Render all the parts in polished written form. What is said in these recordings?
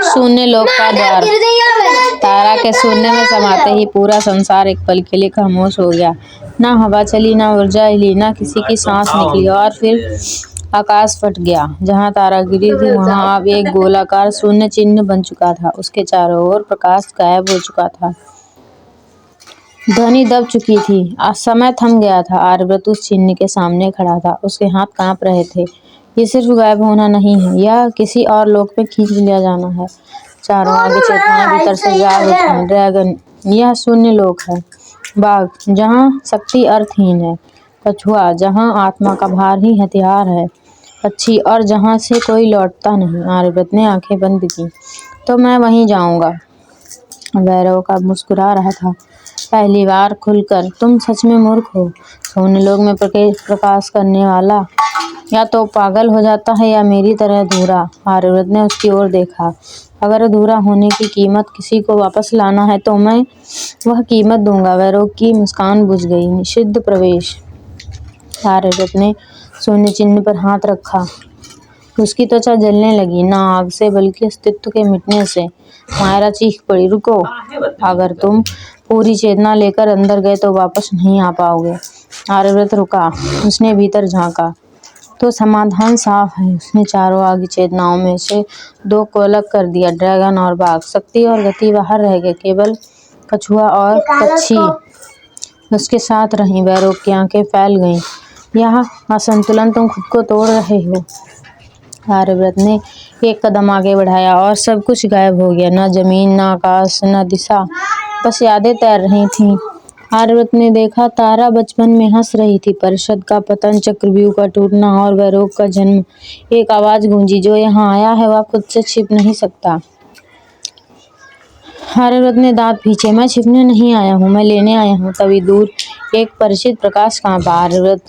शून्य लोक का द्वार। तारा के शून्य में समाते ही पूरा संसार एक पल के लिए खामोश हो गया। ना हवा चली, ना ऊर्जा हिली, ना किसी की सांस निकली। और फिर आकाश फट गया। जहाँ तारा गिरी थी वहाँ अब एक गोलाकार शून्य चिन्ह बन चुका था। उसके चारों ओर प्रकाश गायब हो चुका था। ध्वनि दब चुकी थी। आज समय थम गया था। आर्यव्रत उस चिन्ह के सामने खड़ा था। उसके हाथ कांप रहे थे। ये सिर्फ गायब होना नहीं है, यह किसी और लोक में खींच लिया जाना है। चारों आगे चेतनाएं भीतर से जाग उठी। ड्रैगन, यह शून्य लोक है। बाघ, जहाँ शक्ति अर्थहीन है। कछुआ, जहाँ आत्मा का भार ही हथियार है। पक्षी, और जहाँ से कोई लौटता नहीं। आर्यव्रत ने आंखें बंद की। तो मैं वहीं जाऊंगा। भैरव का मुस्कुरा रहा था, पहली बार खुलकर। तुम सच में मूर्ख हो। शून्य लोक में प्रकाश करने वाला या तो पागल हो जाता है या मेरी तरह अधूरा। आर्यव्रत ने उसकी ओर देखा। अगर अधूरा होने की कीमत किसी को वापस लाना है तो मैं वह कीमत दूंगा। भैरव की मुस्कान बुझ गई। निषिद्ध प्रवेश। आर्यव्रत ने शून्य चिन्ह पर हाथ रखा। उसकी त्वचा जलने लगी, ना आग से बल्कि अस्तित्व के मिटने से। मायरा चीख पड़ी, रुको! अगर तुम पूरी चेतना लेकर अंदर गए तो वापस नहीं आ पाओगे। आर्यव्रत रुका। उसने भीतर झांका तो समाधान साफ है। उसने चारों आगी चेतनाओं में से दो को अलग कर दिया, ड्रैगन और बाघ। शक्ति और गति बाहर रह गए, केवल कछुआ और पक्षी उसके साथ रहीं। भैरव की आंखें फैल गईं। यह असंतुलन तुम खुद को तोड़ रहे हो। आर्यव्रत ने एक कदम आगे बढ़ाया और सब कुछ गायब हो गया। न जमीन, न आकाश, न दिशा, बस यादें तैर रही थीं। आर्यव्रत ने देखा, तारा बचपन में हंस रही थी। परिषद का पतन, चक्रव्यूह का टूटना और भैरव का जन्म। एक आवाज गूंजी, जो यहाँ आया है वह खुद से छिप नहीं सकता। आर्यव्रत ने दांत पीछे, मैं छिपने नहीं आया हूँ, मैं लेने आया हूँ। तभी दूर एक परिचित प्रकाश कांपा। आर्यव्रत,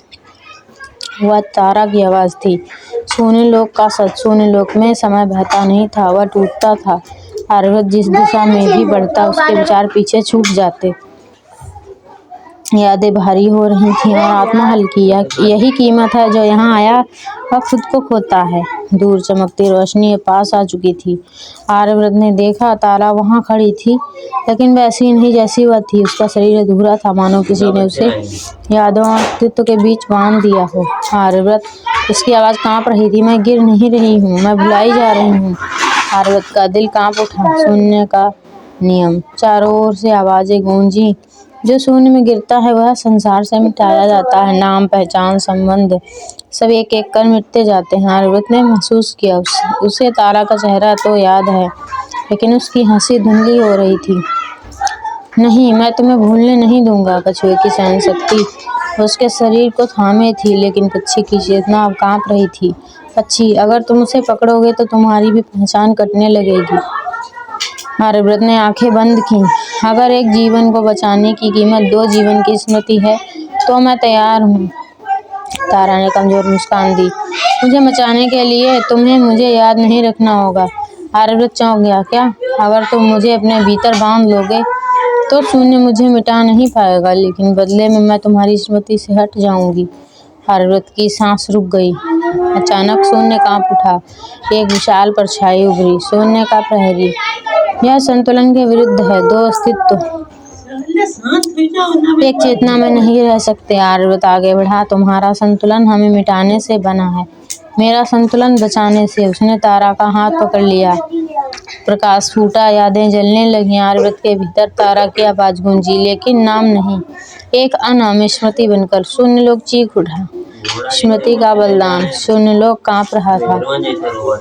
वह तारा की आवाज थी। शून्य लोक का सच। शून्य लोक में समय बहता नहीं था, वह टूटता था। आर्यव्रत जिस दिशा में भी बढ़ता उसके विचार पीछे छूट जाते। यादें भारी हो रही थीं और आत्मा हल्की। यही कीमत है। जो यहाँ आया वह खुद को खोता है। दूर चमकती रोशनी पास आ चुकी थी। आर्यव्रत ने देखा, तारा वहाँ खड़ी थी, लेकिन वैसी नहीं जैसी वह थी। उसका शरीर अधूरा था, मानो किसी ने उसे यादों और अस्तित्व के बीच बांध दिया हो। आर्यव्रत, उसकी आवाज़ कांप रही थी, मैं गिर नहीं रही हूँ, मैं भुलाई जा रही हूँ। आर्यव्रत का दिल कांप उठा। शून्य का नियम। चारों ओर से आवाजें गूंजी, जो शून्य में गिरता है वह संसार से मिटाया जाता है। नाम, पहचान, संबंध सब एक एक कर मिटते जाते हैं। आर्यव्रत ने महसूस किया, उसे तारा का चेहरा तो याद है, लेकिन उसकी हंसी धुंधली हो रही थी। नहीं, मैं तुम्हें भूलने नहीं दूंगा। कछुए की सहन शक्ति उसके शरीर को थामे थी, लेकिन पक्षी की चेतना अब कांप रही थी। पक्षी, अगर तुम उसे पकड़ोगे तो तुम्हारी भी पहचान कटने लगेगी। आर्यव्रत ने आंखें बंद की। अगर एक जीवन को बचाने की कीमत 2 जीवन की स्मृति है तो मैं तैयार हूँ। तारा ने कमजोर मुस्कान दी। मुझे बचाने के लिए तुम्हें मुझे याद नहीं रखना होगा। आर्यव्रत चौंक गया। क्या? अगर तुम मुझे अपने भीतर बांध लोगे तो शून्य मुझे मिटा नहीं पाएगा, लेकिन बदले में मैं तुम्हारी स्मृति से हट जाऊंगी। आर्यव्रत की सांस रुक गई। अचानक शून्य कांप उठा। एक विशाल परछाई उभरी। शून्य का प्रहरी। यह संतुलन के विरुद्ध है। 2 अस्तित्व एक चेतना में नहीं रह सकते। आर्यव्रत आगे बढ़ा। तुम्हारा संतुलन हमें मिटाने से बना है, मेरा संतुलन बचाने से। उसने तारा का हाथ पकड़ लिया। प्रकाश फूटा, यादें जलने लगीं। आर्यव्रत के भीतर तारा की आवाज गूंजी, लेकिन नाम नहीं, एक अनामी स्मृति बनकर। शून्य लोक चीख उठा। स्मृति का बलिदान। शून्य लोक कांप रहा था।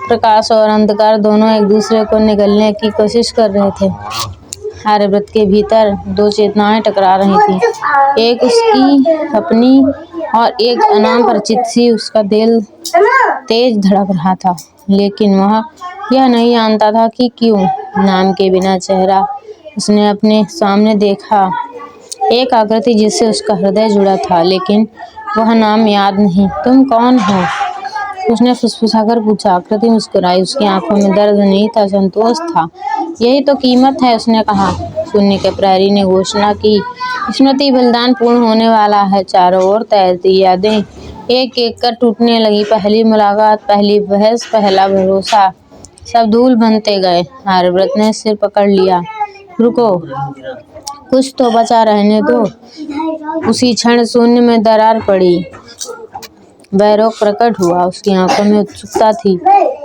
प्रकाश और अंधकार दोनों एक दूसरे को निगलने की कोशिश कर रहे थे। आर्यव्रत के भीतर 2 चेतनाएं टकरा रही थीं, एक उसकी अपनी और एक अनाम परिचित सी। उसका दिल तेज धड़क रहा था, लेकिन वह यह नहीं जानता था कि क्यों। नाम के बिना चेहरा उसने अपने सामने देखा, एक आकृति जिससे उसका हृदय जुड़ा था, लेकिन वह नाम याद नहीं। तुम कौन हो? उसने फुसफुसाकर पूछा। आकृति मुस्कुराई। उसकी आंखों में दर्द नहीं था, संतोष था। यही तो कीमत है, उसने कहा। शून्य के प्रहरी ने घोषणा की। स्मृति बलिदान पूर्ण होने वाला है। चारों ओर तैरती यादें एक एक कर टूटने लगी। पहली मुलाकात, पहली बहस, पहला भरोसा। सब धूल बनते गए। आर्यव्रत ने सिर पकड़ लिया। रुको, कुछ तो बचा, रहने दो। उसी क्षण शून्य में दरार पड़ी। वैरोग प्रकट हुआ। उसकी आंखों में उत्सुकता थी।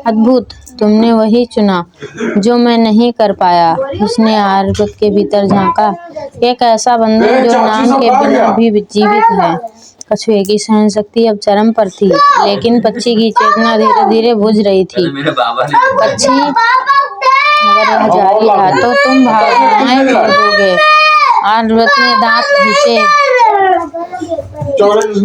अद्भुत, तुमने वही चुना जो मैं नहीं कर पाया। उसने आर्यव्रत के भीतर झांका। एक ऐसा बंधन जो नाम के बिना भी जीवित है। कछुए की सहन शक्ति अब चरम पर थी, लेकिन पक्षी की चेतना धीरे धीरे बुझ रही थी। पक्षी, अगर यह जारी रहा तो तुम भावनाएं खो दोगे। आर्यव्रत ने दांत खींचे।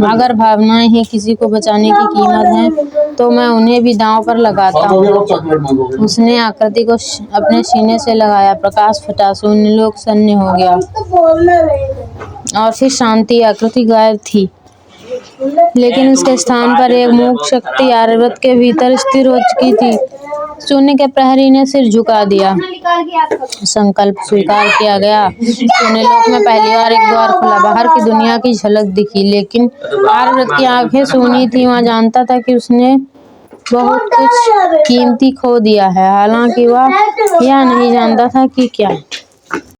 अगर भावनाएं ही किसी को बचाने की कीमत है, तो मैं उन्हें भी दांव पर लगाता हूँ। उसने आकृति को अपने सीने से लगाया। प्रकाश फटा। शून्य लोक शून्य हो गया और फिर शांति। आकृति गायब थी, लेकिन उसके स्थान पर एक मूक शक्ति आर्यव्रत के भीतर स्थिर हो चुकी थी। शून्य के प्रहरी ने सिर झुका दिया। संकल्प स्वीकार किया गया। शून्य लोक में पहली बार एक द्वार खुला। बाहर की दुनिया की झलक दिखी, लेकिन आर्यव्रत की आंखें सूनी थी। वह जानता था कि उसने बहुत कुछ कीमती खो दिया है, हालांकि वह यह नहीं जानता था कि क्या।